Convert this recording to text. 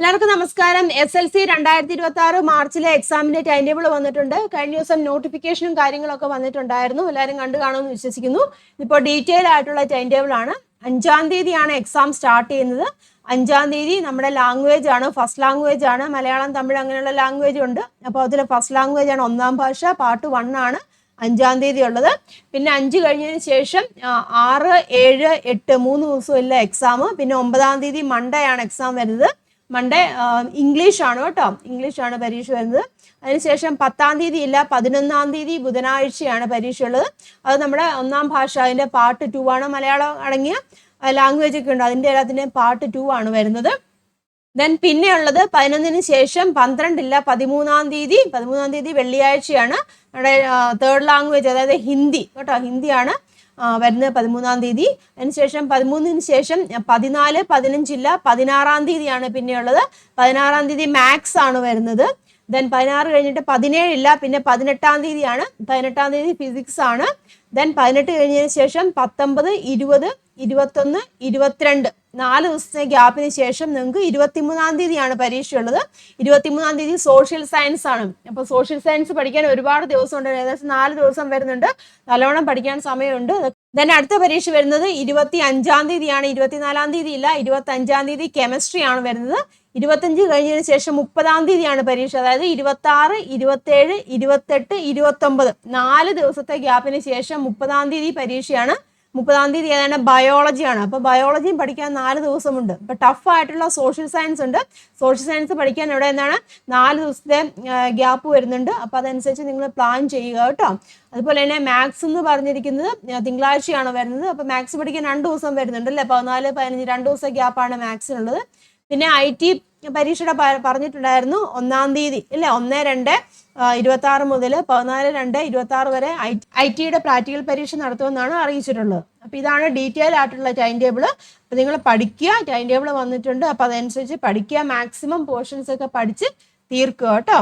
എല്ലാവർക്കും നമസ്കാരം. SLC 2026 മാർച്ചിലെ എക്സാമിന്റെ ടൈം ടേബിൾ വന്നിട്ടുണ്ട്. കഴിഞ്ഞ ദിവസം നോട്ടിഫിക്കേഷനും കാര്യങ്ങളൊക്കെ വന്നിട്ടുണ്ടായിരുന്നു. എല്ലാവരും കണ്ടു കാണുമെന്ന് വിശ്വസിക്കുന്നു. ഇപ്പോൾ ഡീറ്റെയിൽ ആയിട്ടുള്ള ടൈം ടേബിൾ ആണ്. 5-ാം തീയതിയാണ് എക്സാം സ്റ്റാർട്ട് ചെയ്യുന്നത്. 5-ാം തീയതി നമ്മുടെ ലാംഗ്വേജ് ആണ്, ഫസ്റ്റ് ലാംഗ്വേജ് ആണ്. മലയാളം, തമിഴ് അങ്ങനെയുള്ള ലാംഗ്വേജ് ഉണ്ട്. അപ്പോൾ അതിൽ ഫസ്റ്റ് ലാംഗ്വേജ് ആണ് ഒന്നാം ഭാഷ, പാർട്ട് 1 ആണ് 5-ാം തീയതി ഉള്ളത്. പിന്നെ 5 കഴിഞ്ഞതിന് ശേഷം 6, 7, 8 3 ദിവസമില്ല എക്സാം. പിന്നെ 9-ാം തീയതി മൺഡേ ആണ് എക്സാം വരുന്നത്. മൺഡേ ഇംഗ്ലീഷ് ആണ് കേട്ടോ, ഇംഗ്ലീഷ് ആണ് പരീക്ഷ വരുന്നത്. അതിനുശേഷം 10-ാം തീയതി ഇല്ല, 11-ാം തീയതി ബുധനാഴ്ചയാണ് പരീക്ഷ ഉള്ളത്. അത് നമ്മുടെ ഒന്നാം ഭാഷ, അതിൻ്റെ പാർട്ട് 2 ആണ്. മലയാളം അടങ്ങിയ ലാംഗ്വേജ് ഒക്കെ ഉണ്ട്, അതിൻ്റെ എല്ലാത്തിൻ്റെയും പാർട്ട് 2 ആണ് വരുന്നത്. ദെൻ പിന്നെ ഉള്ളത് 11-ന് ശേഷം 12 ഇല്ല, 13-ാം തീയതി വെള്ളിയാഴ്ചയാണ് നമ്മുടെ തേർഡ് ലാംഗ്വേജ്, അതായത് ഹിന്ദി കേട്ടോ, ഹിന്ദിയാണ് വരുന്നത് 13-ാം തീയതി. അതിനുശേഷം 13-ന് ശേഷം 14, 15 ഇല്ല, 16-ാം തീയതിയാണ് പിന്നെയുള്ളത്. 16-ാം തീയതി മാത്സ് ആണ് വരുന്നത്. ദെൻ 16 കഴിഞ്ഞിട്ട് 17 ഇല്ല, പിന്നെ 18-ാം തീയതിയാണ്. 18-ാം തീയതി ഫിസിക്സ് ആണ്. ദെൻ 18 കഴിഞ്ഞതിന് ശേഷം 19, 20, 21, 22 4 ദിവസത്തെ ഗ്യാപ്പിന് ശേഷം നിങ്ങൾക്ക് 23-ാം തീയതിയാണ് പരീക്ഷയുള്ളത്. 23-ാം തീയതി സോഷ്യൽ സയൻസ് ആണ്. അപ്പോൾ സോഷ്യൽ സയൻസ് പഠിക്കാൻ ഒരുപാട് ദിവസമുണ്ട്, ഏകദേശം 4 ദിവസം വരുന്നുണ്ട്. നല്ലോണം പഠിക്കാൻ സമയമുണ്ട്. ദെൻ അടുത്ത പരീക്ഷ വരുന്നത് 25-ാം തീയതിയാണ്. 24-ാം തീയതി ഇല്ല, 25-ാം തീയതി കെമിസ്ട്രി ആണ് വരുന്നത്. 25 കഴിഞ്ഞതിന് ശേഷം 30-ാം തീയതിയാണ് പരീക്ഷ, അതായത് 26, 27, 28, 29 4 ദിവസത്തെ ഗ്യാപ്പിന് ശേഷം 30-ാം തീയതി പരീക്ഷയാണ്. 30-ാം തീയതി ഏതാണ് ബയോളജിയാണ്. അപ്പോൾ ബയോളജിയും പഠിക്കാൻ 4 ദിവസമുണ്ട്. അപ്പോൾ ടഫ് ആയിട്ടുള്ള സോഷ്യൽ സയൻസ് ഉണ്ട്. സോഷ്യൽ സയൻസ് പഠിക്കാൻ ഇവിടെ എന്താണ് 4 ദിവസത്തെ ഗ്യാപ്പ് വരുന്നുണ്ട്. അപ്പോൾ അതനുസരിച്ച് നിങ്ങൾ പ്ലാൻ ചെയ്യുക കേട്ടോ. അതുപോലെ തന്നെ മാത്സ് എന്ന് പറഞ്ഞിരിക്കുന്നത് തിങ്കളാഴ്ചയാണ് വരുന്നത്. അപ്പോൾ മാത്സ് പഠിക്കാൻ 2 ദിവസം വരുന്നുണ്ട് അല്ലേ, 14, 15 2 ദിവസം ഗ്യാപ്പാണ് മാത്സിനുള്ളത്. പിന്നെ IT പരീക്ഷയുടെ പറഞ്ഞിട്ടുണ്ടായിരുന്നു 1-ാം തീയതി ഇല്ലേ, 1-2-26 മുതൽ 14-2-26 വരെ IT-യുടെ പ്രാക്ടിക്കൽ പരീക്ഷ നടത്തുമെന്നാണ് അറിയിച്ചിട്ടുള്ളത്. അപ്പോൾ ഇതാണ് ഡീറ്റെയിൽ ആയിട്ടുള്ള ടൈം ടേബിൾ. അപ്പോൾ നിങ്ങൾ പഠിക്കുക, ടൈം ടേബിൾ വന്നിട്ടുണ്ട്. അപ്പോൾ അതനുസരിച്ച് പഠിക്കുക, മാക്സിമം പോർഷൻസ് ഒക്കെ പഠിച്ച് തീർക്കുക കേട്ടോ.